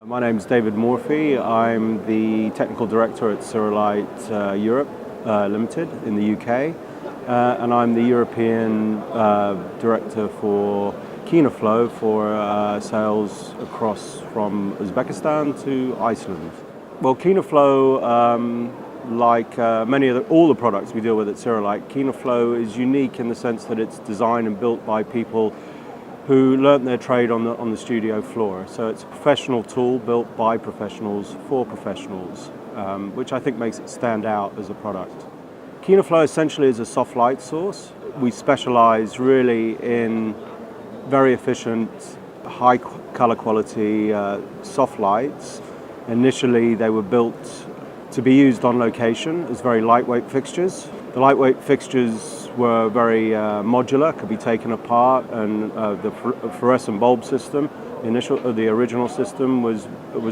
My name is David Morphy. I'm the technical director at Cerulite Europe Limited in the UK, and I'm the European director for Kino Flo for sales across from Uzbekistan to Iceland. Well, Kino Flo, like all the products we deal with at Cerulite, Kino Flo is unique in the sense that it's designed and built by people who learnt their trade on the studio floor. So it's a professional tool built by professionals for professionals, which I think makes it stand out as a product. Kino Flo essentially is a soft light source. We specialize really in very efficient, high color quality soft lights. Initially they were built to be used on location as very lightweight fixtures. The lightweight fixtures were very modular, could be taken apart, and the fluorescent bulb system, the original system, was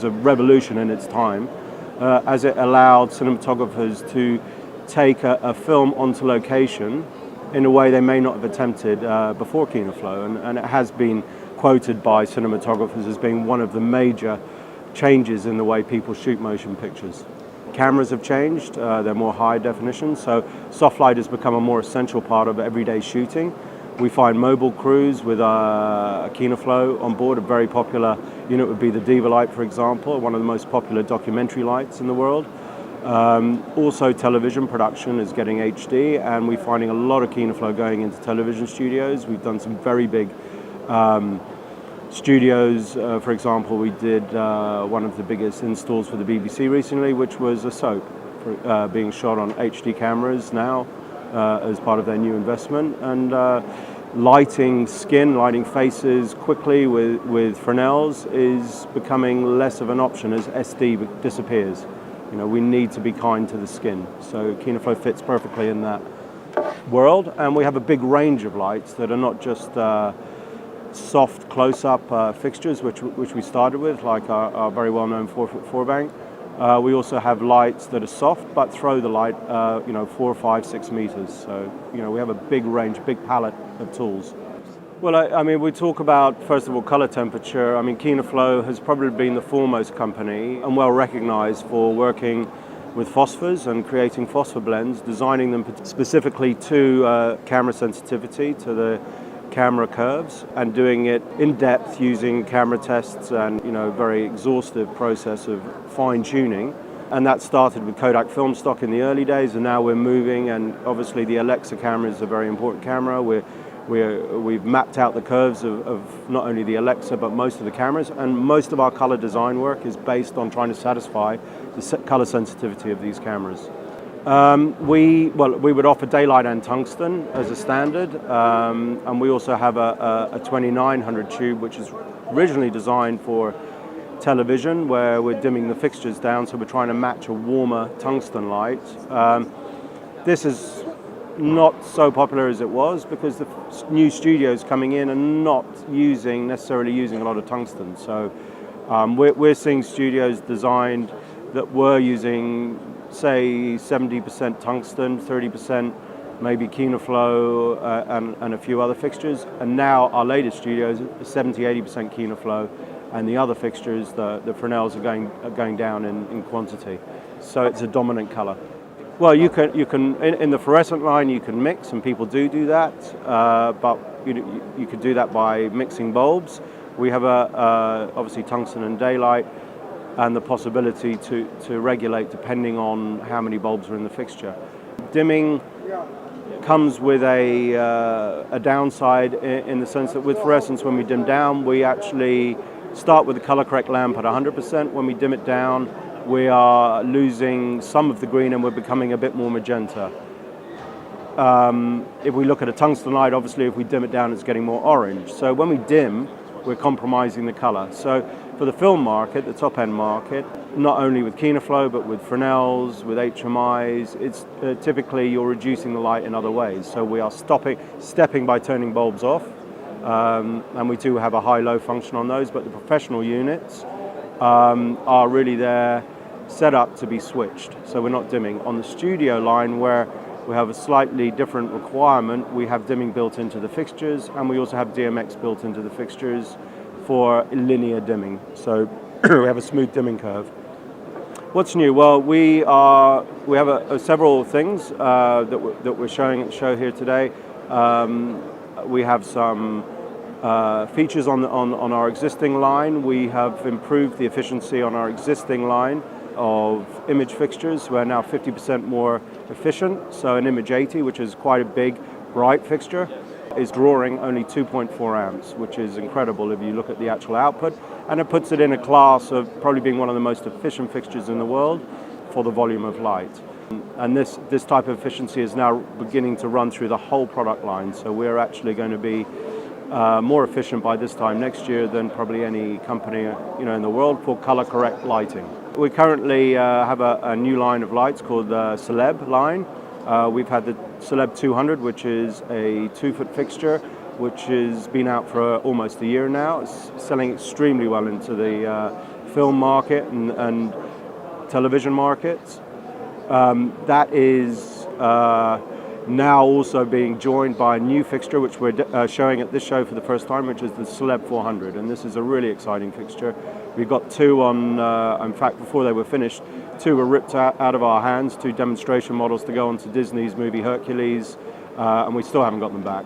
a revolution in its time, as it allowed cinematographers to take a film onto location in a way they may not have attempted before Kino Flo, and it has been quoted by cinematographers as being one of the major changes in the way people shoot motion pictures. Cameras have changed, they're more high definition, so soft light has become a more essential part of everyday shooting. We find mobile crews with a Kino Flo on board. A very popular unit would be the Diva light, for example, one of the most popular documentary lights in the world. Also television production is getting HD, and we're finding a lot of Kino Flo going into television studios. We've done some very big studios. For example, we did one of the biggest installs for the BBC recently, which was a soap being shot on HD cameras now as part of their new investment. And lighting skin, lighting faces quickly with Fresnels is becoming less of an option as SD disappears. You know, we need to be kind to the skin. So Kino Flo fits perfectly in that world. And we have a big range of lights that are not just soft close-up fixtures, which we started with, like our very well-known 4-foot bank. We also have lights that are soft but throw the light 4, 5, 6 meters. So we have a big range, big palette of tools. Well, I mean, we talk about, first of all, color temperature. I mean, Kino Flo has probably been the foremost company and well recognized for working with phosphors and creating phosphor blends, designing them specifically to camera sensitivity, to the camera curves, and doing it in depth using camera tests and very exhaustive process of fine tuning. And that started with Kodak film stock in the early days, and now we're moving, and obviously the Alexa camera is a very important camera. We've mapped out the curves of not only the Alexa but most of the cameras, and most of our color design work is based on trying to satisfy the color sensitivity of these cameras. We would offer daylight and tungsten as a standard, and we also have a 2900 tube, which is originally designed for television, where we're dimming the fixtures down, so we're trying to match a warmer tungsten light. This is not so popular as it was because the new studios coming in are not necessarily using a lot of tungsten. So we're seeing studios designed that were using, say, 70% tungsten, 30% maybe Kino Flo and a few other fixtures. And now our latest studios are 70-80% Kino Flo, and the other fixtures, the Fresnels, are going down in quantity. So it's a dominant color. Well, you can in the fluorescent line you can mix, and people do that. But you could do that by mixing bulbs. We have obviously tungsten and daylight, and the possibility to regulate depending on how many bulbs are in the fixture. Dimming comes with a downside in the sense that with fluorescence, when we dim down, we actually start with the color correct lamp at 100%. When we dim it down, we are losing some of the green and we're becoming a bit more magenta. If we look at a tungsten light, obviously if we dim it down, it's getting more orange. So when we dim, we're compromising the color. So for the film market, the top-end market, not only with Kino Flo, but with Fresnels, with HMIs, it's typically you're reducing the light in other ways. So we are stepping by turning bulbs off, and we do have a high-low function on those, but the professional units are really there set up to be switched. So we're not dimming. On the studio line, where we have a slightly different requirement, we have dimming built into the fixtures, and we also have DMX built into the fixtures for linear dimming. So we have a smooth dimming curve. What's new? Well, we have several things that we're showing at the show here today. We have some features on our existing line. We have improved the efficiency on our existing line of image fixtures. We're now 50% more efficient. So an image 80, which is quite a big, bright fixture, is drawing only 2.4 amps, which is incredible if you look at the actual output. And it puts it in a class of probably being one of the most efficient fixtures in the world for the volume of light. And this type of efficiency is now beginning to run through the whole product line. So we're actually going to be more efficient by this time next year than probably any company in the world for color correct lighting. We currently have a new line of lights called the Celeb line. We've had the Celeb 200, which is a 2-foot fixture, which has been out for almost a year now. It's selling extremely well into the film market and television markets. That is now also being joined by a new fixture, which we're showing at this show for the first time, which is the Celeb 400, and this is a really exciting fixture. We've got two on, in fact, before they were finished, two were ripped out of our hands, two demonstration models to go onto Disney's movie Hercules, and we still haven't got them back.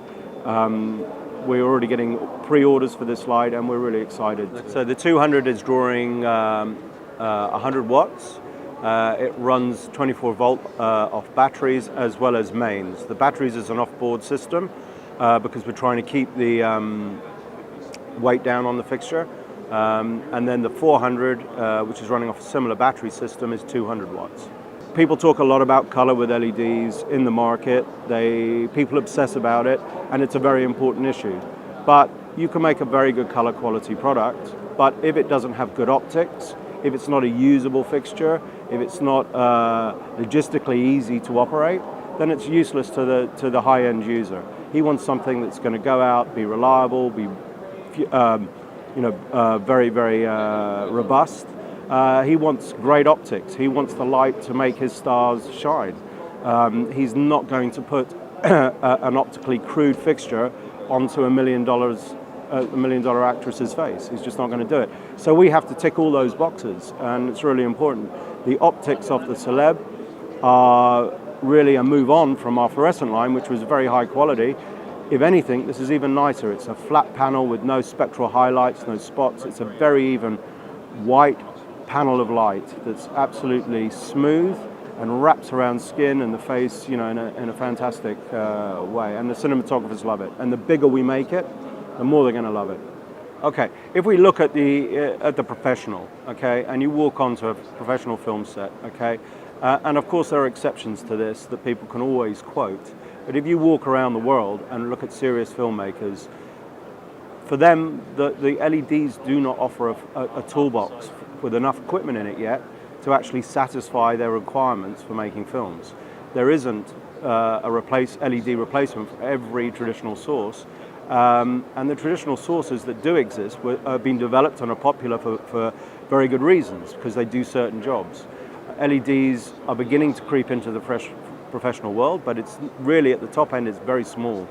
We're already getting pre-orders for this light, and we're really excited. So the 200 is drawing 100 watts. It runs 24 volt off batteries as well as mains. The batteries is an off-board system because we're trying to keep the weight down on the fixture. And then the 400, which is running off a similar battery system, is 200 watts. People talk a lot about color with LEDs in the market. People obsess about it, and it's a very important issue. But you can make a very good color quality product, but if it doesn't have good optics, if it's not a usable fixture, if it's not logistically easy to operate, then it's useless to the high-end user. He wants something that's going to go out, be reliable, be very, very robust. He wants great optics. He wants the light to make his stars shine. He's not going to put an optically crude fixture onto $1 million actress's face. He's just not going to do it. So we have to tick all those boxes, and it's really important. The optics of the Celeb are really a move on from our fluorescent line, which was very high quality. If anything, this is even nicer. It's a flat panel with no spectral highlights, no spots. It's a very even white panel of light that's absolutely smooth and wraps around skin and the face, in a fantastic way. And the cinematographers love it. And the bigger we make it, the more they're going to love it. Okay, if we look at the professional, okay, and you walk onto a professional film set, okay, and of course there are exceptions to this that people can always quote, but if you walk around the world and look at serious filmmakers, for them, the LEDs do not offer a toolbox with enough equipment in it yet to actually satisfy their requirements for making films. There isn't a LED replacement for every traditional source. And the traditional sources that do exist have been developed and are popular for very good reasons, because they do certain jobs. LEDs are beginning to creep into the professional world, but it's really at the top end, it's very small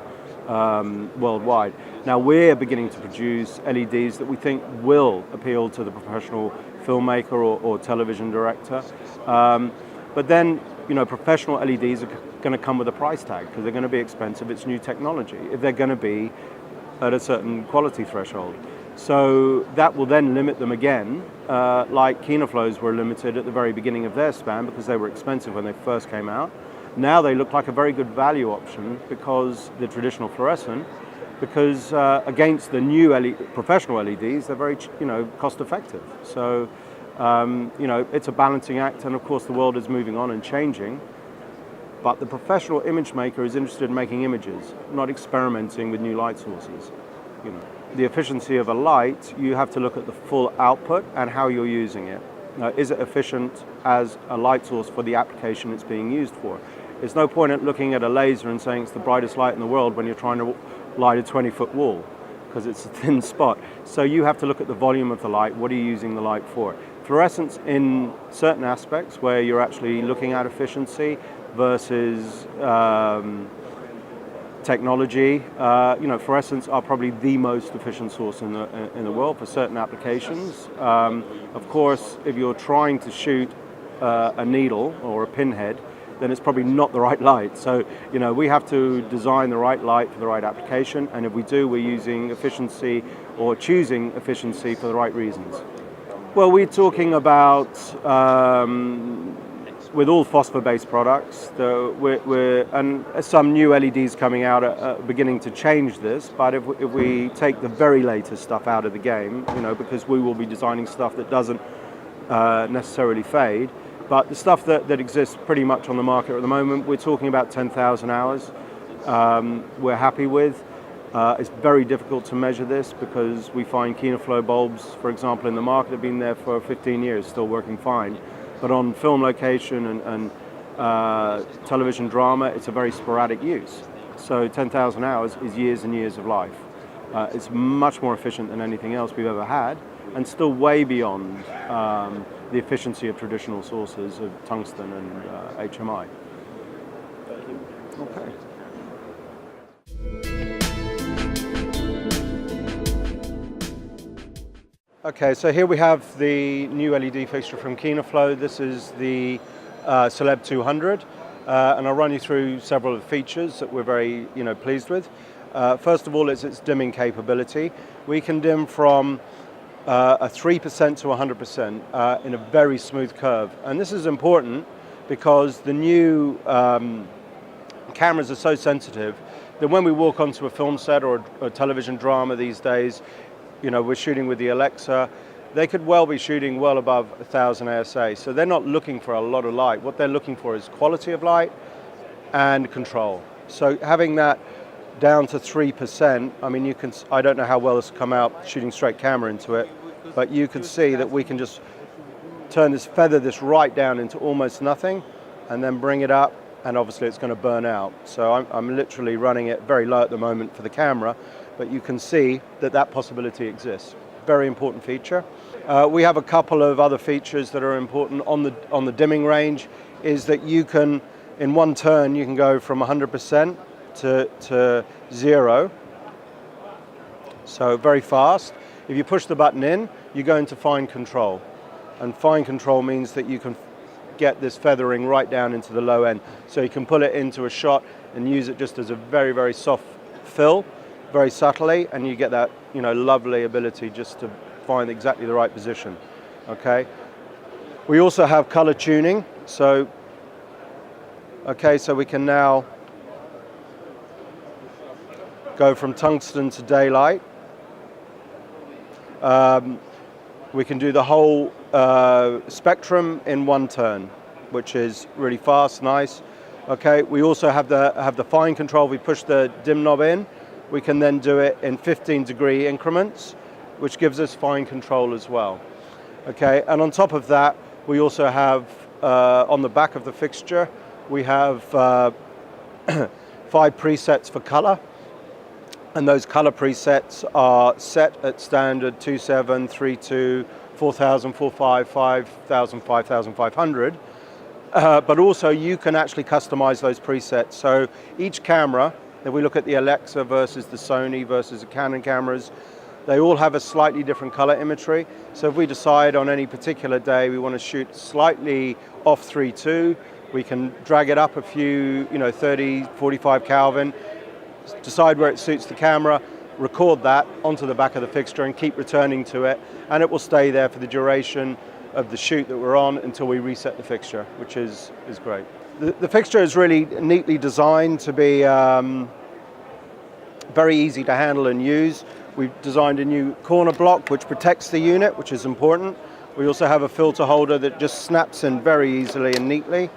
worldwide. Now we're beginning to produce LEDs that we think will appeal to the professional filmmaker or television director. But then, professional LEDs are going to come with a price tag because they're going to be expensive. It's new technology. If they're going to be at a certain quality threshold. So that will then limit them again, like Kino Flows were limited at the very beginning of their span because they were expensive when they first came out. Now they look like a very good value option because the traditional fluorescent, because against the new professional LEDs, they're very cost effective. So it's a balancing act, and of course the world is moving on and changing. But the professional image maker is interested in making images, not experimenting with new light sources. The efficiency of a light, you have to look at the full output and how you're using it. Is it efficient as a light source for the application it's being used for? There's no point at looking at a laser and saying it's the brightest light in the world when you're trying to light a 20-foot wall, because it's a thin spot. So you have to look at the volume of the light. What are you using the light for? Fluorescence in certain aspects where you're actually looking at efficiency versus technology. Fluorescents are probably the most efficient source in the world for certain applications. Of course, if you're trying to shoot a needle or a pinhead, then it's probably not the right light. So, we have to design the right light for the right application, and if we do, we're using efficiency or choosing efficiency for the right reasons. Well, we're talking about with all phosphor-based products, and some new LEDs coming out are beginning to change this, but if we take the very latest stuff out of the game, because we will be designing stuff that doesn't necessarily fade, but the stuff that exists pretty much on the market at the moment, we're talking about 10,000 hours. We're happy with. It's very difficult to measure this because we find Kino Flo bulbs, for example, in the market have been there for 15 years, still working fine. But on film location and television drama, it's a very sporadic use. So 10,000 hours is years and years of life. It's much more efficient than anything else we've ever had, and still way beyond the efficiency of traditional sources of tungsten and HMI. Okay. Okay, so here we have the new LED fixture from Kino Flo. This is the Celeb 200, and I'll run you through several of the features that we're very pleased with. First of all, it's its dimming capability. We can dim from a 3% to 100% in a very smooth curve, and this is important because the new cameras are so sensitive that when we walk onto a film set or a television drama these days, we're shooting with the Alexa, they could well be shooting well above 1,000 ASA. So they're not looking for a lot of light. What they're looking for is quality of light and control. So having that down to 3%, I don't know how well this will come out shooting straight camera into it, but you can see that we can just feather this right down into almost nothing and then bring it up, and obviously it's going to burn out. So I'm literally running it very low at the moment for the camera, but you can see that possibility exists. Very important feature. We have a couple of other features that are important on the dimming range, is that you can, in one turn, you can go from 100% to 0. So very fast. If you push the button in, you go into fine control. And fine control means that you can get this feathering right down into the low end. So you can pull it into a shot and use it just as a very, very soft fill, very subtly, and you get that lovely ability just to find exactly the right position. Okay. We also have color tuning. So we can now go from tungsten to daylight. We can do the whole spectrum in one turn, which is really fast, nice. Okay. We also have the fine control. We push the dim knob in. We can then do it in 15-degree increments, which gives us fine control as well. Okay, and on top of that, we also have, on the back of the fixture, we have 5 presets for color. And those color presets are set at standard 27, 32, 4000, 45, 5000, 5500. But also you can actually customize those presets. So each camera, if we look at the Alexa versus the Sony versus the Canon cameras, they all have a slightly different color imagery. So if we decide on any particular day we want to shoot slightly off 3.2, we can drag it up a few, 30, 45 Kelvin, decide where it suits the camera, record that onto the back of the fixture and keep returning to it, and it will stay there for the duration of the shoot that we're on until we reset the fixture, which is great. The fixture is really neatly designed to be very easy to handle and use. We've designed a new corner block which protects the unit, which is important. We also have a filter holder that just snaps in very easily and neatly.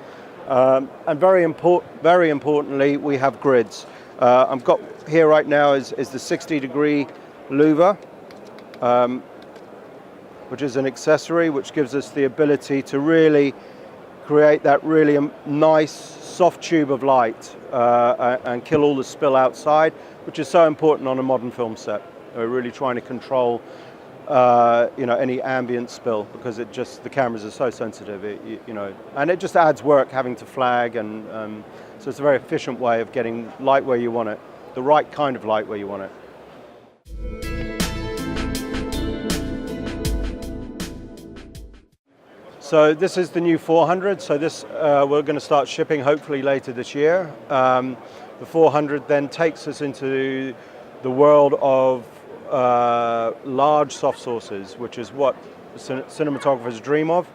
And very importantly, we have grids. I've got here right now is the 60-degree louver, which is an accessory which gives us the ability to really create that really nice soft tube of light and kill all the spill outside, which is so important on a modern film set. We're really trying to control any ambient spill, because the cameras are so sensitive, and it just adds work having to flag, and so it's a very efficient way of getting light where you want it. the right kind of light where you want it. So this is the new 400. So this we're going to start shipping hopefully later this year. The 400 then takes us into the world of large soft sources, which is what cinematographers dream of.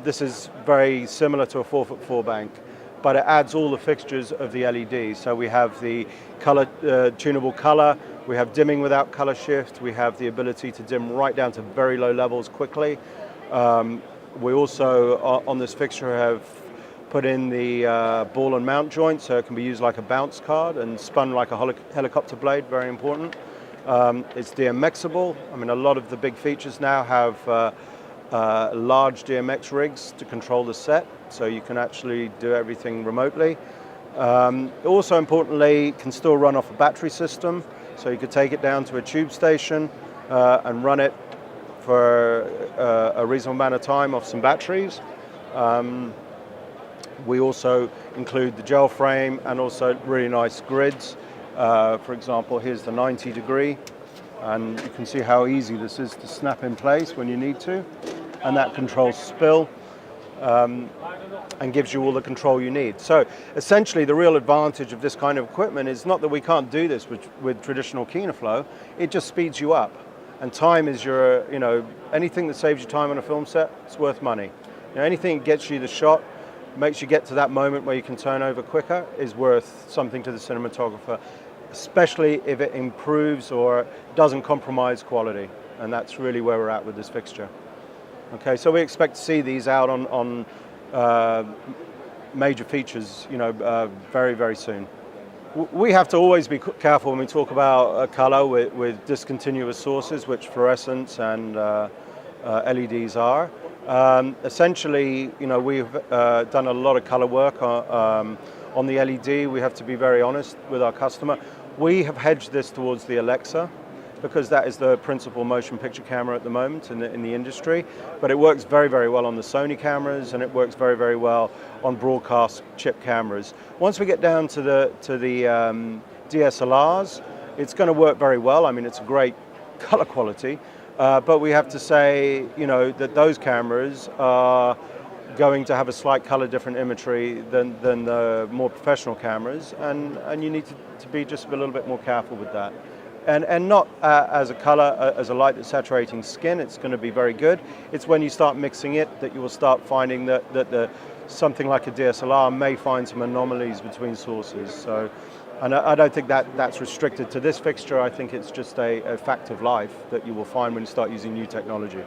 This is very similar to a 4x4 bank, but it adds all the fixtures of the LED. So we have the color, tunable color, we have dimming without color shift, we have the ability to dim right down to very low levels quickly. We also, on this fixture, have put in the ball and mount joint, so it can be used like a bounce card and spun like a helicopter blade, very important. It's DMXable. I mean, a lot of the big features now have large DMX rigs to control the set, so you can actually do everything remotely. Also importantly, can still run off a battery system, so you could take it down to a tube station and run it for a reasonable amount of time off some batteries. We also include the gel frame and also really nice grids. For example, here's the 90 degree, and you can see how easy this is to snap in place when you need to, and that controls spill and gives you all the control you need. So essentially the real advantage of this kind of equipment is not that we can't do this with traditional Kino Flo, it just speeds you up. And time is your, anything that saves you time on a film set, it's worth money. Anything that gets you the shot, makes you get to that moment where you can turn over quicker, is worth something to the cinematographer, especially if it improves or doesn't compromise quality. And that's really where we're at with this fixture. Okay, so we expect to see these out on major features, very, very soon. We have to always be careful when we talk about color with discontinuous sources, which fluorescence and LEDs are. Essentially, we've done a lot of color work on the LED. We have to be very honest with our customer. We have hedged this towards the Alexa, because that is the principal motion picture camera at the moment in the industry. But it works very, very well on the Sony cameras, and it works very, very well on broadcast chip cameras. Once we get down to the DSLRs, it's going to work very well. I mean, it's a great color quality, but we have to say, that those cameras are going to have a slight color different imagery than the more professional cameras, and you need to be just a little bit more careful with that. And not as a color, as a light that's saturating skin, it's going to be very good. It's when you start mixing it that you will start finding that something like a DSLR may find some anomalies between sources. So, and I don't think that's restricted to this fixture. I think it's just a fact of life that you will find when you start using new technology.